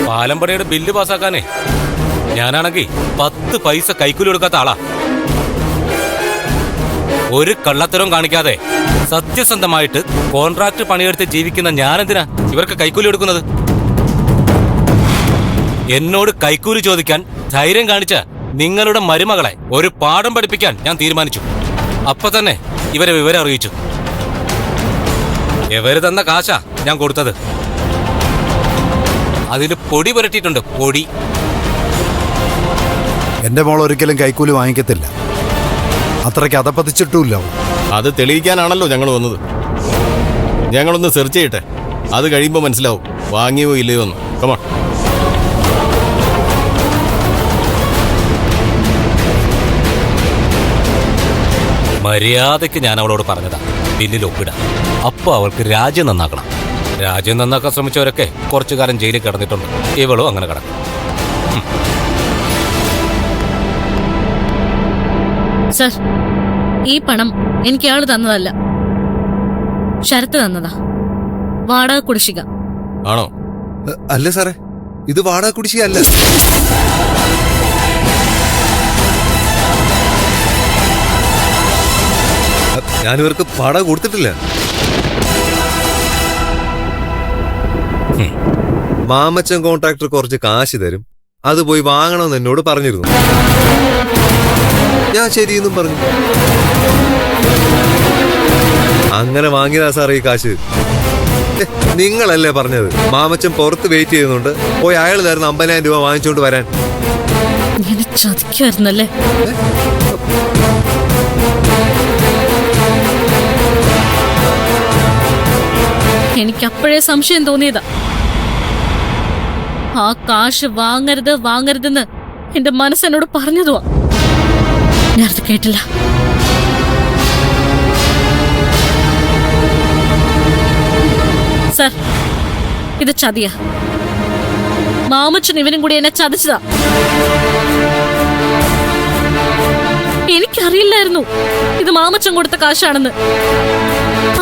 പാലമ്പടിയുടെ bill പാസ്സാക്കാനേ ഞാനാണെങ്കിൽ 10 പൈസ കൈക്കൂലി കൊടുക്കാത്ത ആളാ. ഒരു കള്ളത്തരവും കാണിക്കാതെ സത്യസന്ധമായിട്ട് കോൺട്രാക്ട് പണിയെടുത്ത് ജീവിക്കുന്ന ഞാനെന്തിനാ ഇവർക്ക് കൈക്കൂലി കൊടുക്കുന്നത്? എന്നോട് കൈക്കൂലി ചോദിക്കാൻ ധൈര്യം കാണിച്ച നിങ്ങളുടെ മരുമകളെ ഒരു പാഠം പഠിപ്പിക്കാൻ ഞാൻ തീരുമാനിച്ചു. അപ്പൊ തന്നെ ഇവരെ വിവരം അറിയിച്ചു. ഇവര് തന്ന കാശാ ഞാൻ കൊടുത്തത്. അതിന് പൊടി പുരട്ടിയിട്ടുണ്ട്, പൊടി. എന്റെ മോൾ ഒരിക്കലും കൈക്കൂലി വാങ്ങിക്കത്തില്ല. അത്രയ്ക്ക് അതപ്പതിച്ചിട്ടുമില്ല. അത് തെളിയിക്കാനാണല്ലോ ഞങ്ങൾ വന്നത്. ഞങ്ങളൊന്ന് സെർച്ച് ചെയ്യട്ടെ, അത് കഴിയുമ്പോൾ മനസ്സിലാവും വാങ്ങിയോ ഇല്ലയോ എന്ന്. കമോൺ. മര്യാദയ്ക്ക് ഞാൻ അവളോട് പറഞ്ഞതാ ബില്ലിൽ ഒപ്പിടാം. അപ്പൊ അവൾക്ക് രാജ്യം നന്നാക്കണം. രാജ്യം നന്നാക്കാൻ ശ്രമിച്ചവരൊക്കെ കുറച്ചു കാലം ജയിലിൽ കിടന്നിട്ടുണ്ട്. ഇവളും അങ്ങനെ കിടക്കും. സർ, ഈ പണം എനിക്ക് ആള് തന്നതല്ല, ശരത്ത് തന്നതാ. വാടക കുടിശ്ശിക. ആണോ? അല്ല സാറേ, ഇത് വാടക കുടിശ്ശിക അല്ല. ഞാനിവർക്ക് വാടക കൊടുത്തിട്ടില്ല. മാമച്ചൻ കോൺട്രാക്ടർ കുറച്ച് കാശ് തരും, അത് പോയി വാങ്ങണമെന്ന് എന്നോട് പറഞ്ഞിരുന്നു. ഞാൻ ശരിയെന്നും പറഞ്ഞു. അങ്ങനെ വാങ്ങിയതാ സാറേ ഈ കാശ്. നിങ്ങളല്ലേ പറഞ്ഞത് മാമച്ചൻ പുറത്ത് വെയിറ്റ് ചെയ്യുന്നുണ്ട്, പോയി അയാൾ തരുന്ന 50,000 രൂപ വാങ്ങിച്ചോണ്ട് വരാൻ. ചതിക്കായിരുന്നല്ലേ? എനിക്കപ്പോഴേ സംശയം തോന്നിയതാ. ആ കാശ് വാങ്ങരുതെന്ന് എന്റെ മനസ്സെന്നോട് പറഞ്ഞതുവാ. ഞാനത് കേട്ടില്ല. സർ, ഇത് ചതിയാ. മാമച്ചൻ ഇവനും കൂടി എന്നെ ചതിച്ചതാ. എനിക്കറിയില്ലായിരുന്നു ഇത് മാമച്ചൻ കൊടുത്ത കാശാണെന്ന്.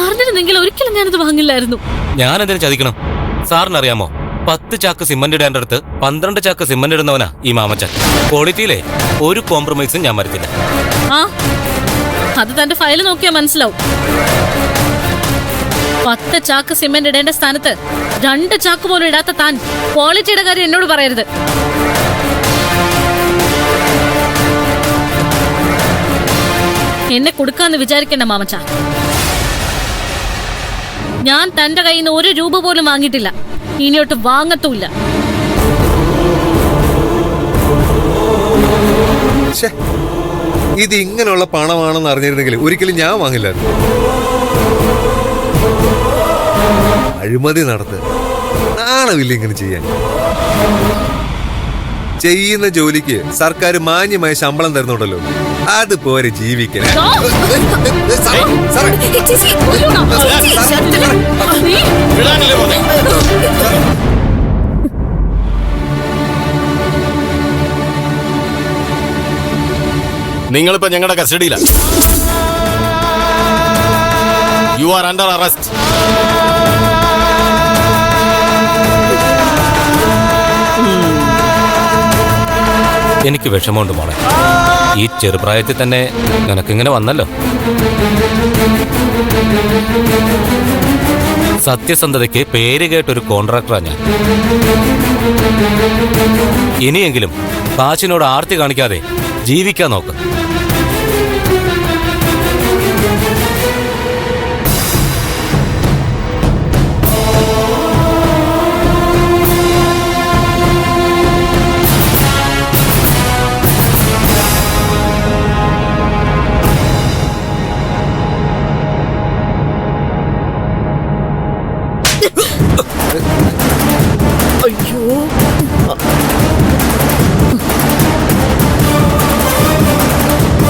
അറിഞ്ഞിരുന്നെങ്കിൽ ഒരിക്കലും ഞാനിത് വാങ്ങില്ലായിരുന്നു. ഞാനെന്തിനു ചതിക്കണം? സാറിനറിയാമോ, 10 ചാക്ക് സിമന്റ് ഇടേണ്ട അടുത്ത് 12 ചാക്ക് സിമന്റ് ഇടുന്നവനാ ഈ മാമച്ചൻ. ക്വാളിറ്റിയിലെ ഒരു കോംപ്രമൈസും ഞാൻ വരുത്തില്ല. ആ, അത് തന്റെ ഫയല് നോക്കിയാൽ മനസ്സിലാവും. 10 ചാക്ക് സിമന്റ് ഇടേണ്ട സ്ഥാനത്ത് 2 ചാക്ക് പോലും ഇടാത്ത താൻ ക്വാളിറ്റിയുടെ കാര്യം എന്നോട് പറയരുത്. എന്നെ കൊടുക്കാന്ന് വിചാരിക്കണ്ട മാമച്ച. ഞാൻ തന്റെ കയ്യിൽ നിന്ന് 1 രൂപ പോലും വാങ്ങിയിട്ടില്ല, ഇനിയോട്ട് വാങ്ങത്തുമില്ല. ഇത് ഇങ്ങനെയുള്ള പണമാണെന്ന് അറിഞ്ഞിരുന്നെങ്കിൽ ഒരിക്കലും ഞാൻ വാങ്ങില്ലായിരുന്നു. അഴിമതി നടത്ത് നാണമില്ല ഇങ്ങനെ ചെയ്യാൻ. ചെയ്യുന്ന ജോലിക്ക് സർക്കാർ മാന്യമായ ശമ്പളം തരുന്നുണ്ടല്ലോ, അതുപോലെ ജീവിക്കാൻ. നിങ്ങളിപ്പോ ഞങ്ങളുടെ കസ്റ്റഡിയിലാണ്. You are under arrest. എനിക്ക് വിഷമമുണ്ട് മോളെ. ഈ ചെറുപ്രായത്തിൽ തന്നെ നിനക്കിങ്ങനെ വന്നല്ലോ. സത്യസന്ധതയ്ക്ക് പേര് കേട്ടൊരു കോൺട്രാക്ടറാ ഞാൻ. ഇനിയെങ്കിലും കാശിനോട് ആർത്തി കാണിക്കാതെ ജീവിക്കാൻ നോക്ക്.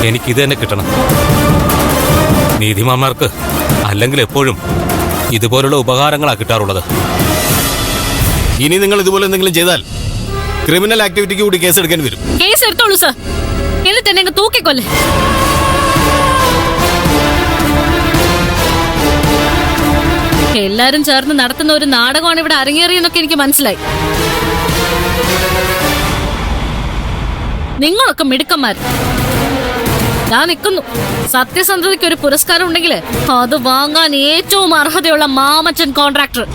എനിക്കിത് തന്നെ കിട്ടണം. നീതിമാന്മാർക്ക് അല്ലെങ്കിൽ എപ്പോഴും ഇതുപോലുള്ള ഉപകാരങ്ങളാണ് കിട്ടാറുള്ളത്. ഇനി നിങ്ങൾ ഇതുപോലെ എന്തെങ്കിലും ചെയ്താൽ ക്രിമിനൽ ആക്ടിവിറ്റിക്ക് കൂടി കേസ് എടുക്കേണ്ടി വരും. കേസ് എടുത്തോളൂ സർ, എന്നിട്ട് എന്നെ തൂക്കിക്കൊല്ലേ. എല്ലാരും ചേർന്ന് നടത്തുന്ന ഒരു നാടകമാണ് ഇവിടെ അരങ്ങേറിയെന്നൊക്കെ എനിക്ക് മനസ്സിലായി. നിങ്ങളൊക്കെ മിടുക്കന്മാർ. ഞാൻ നിൽക്കുന്നു. സത്യസന്ധതയ്ക്ക് ഒരു പുരസ്കാരം ഉണ്ടെങ്കിൽ അത് വാങ്ങാൻ ഏറ്റവും അർഹതയുള്ള മാമച്ചൻ കോൺട്രാക്ടർ.